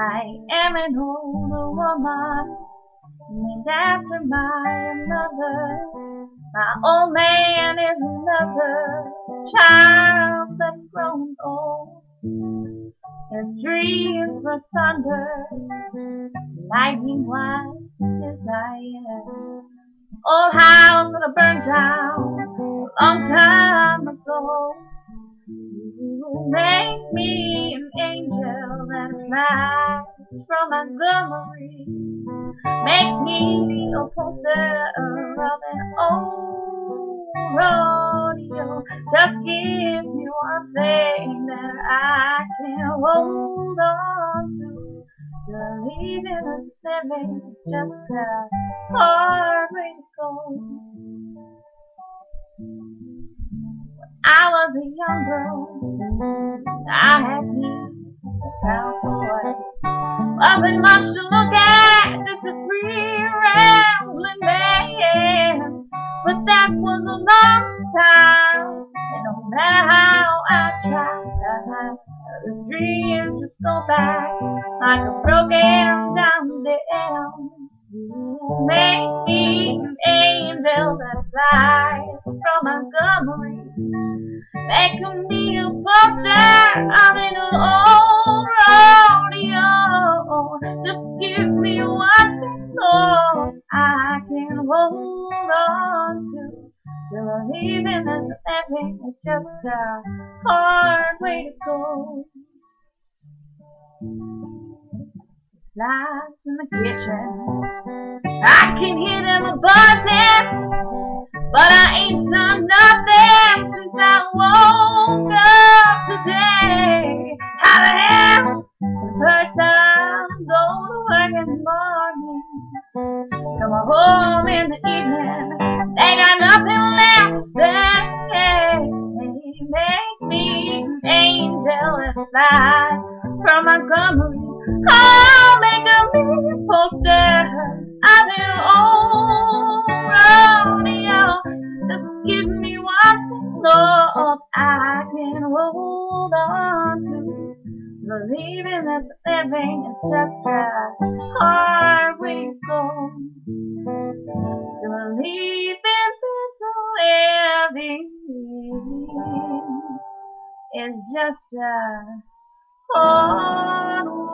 I am an older woman named after my mother. My old man is another child that's grown old. His dreams were thunder, lightning wise desire. Old house that burned down a long time ago. You make me an angel that flies from Montgomery. Make me a poster of an old rodeo. Just give me one thing that I can hold on to. Believe in a living just a hard way to go. I was a young girl, I had needs, a cowboy. Wasn't much to look at, just a free rambling man. But that was a long time, and no matter how I tried, the dreams just go back like a broken down dam. You make me an angel that flies from Montgomery. Make me a poster of an old rodeo. Just give me one thing, Lord, I can hold on to. Believing that living is just a hard way to go. Lights in the kitchen, I can hear them buzzing, but I ain't done nothing since I woke up today. How the hell? The first time I go to work in the morning, come home in the evening, they got nothing left to say. Make me an angel and fly from Montgomery. Oh, make me a poster of an old rodeo. Just give me one thing, Lord, I can hold on to. Believing that living is just a hard way to go. Believing that living is just a hard way.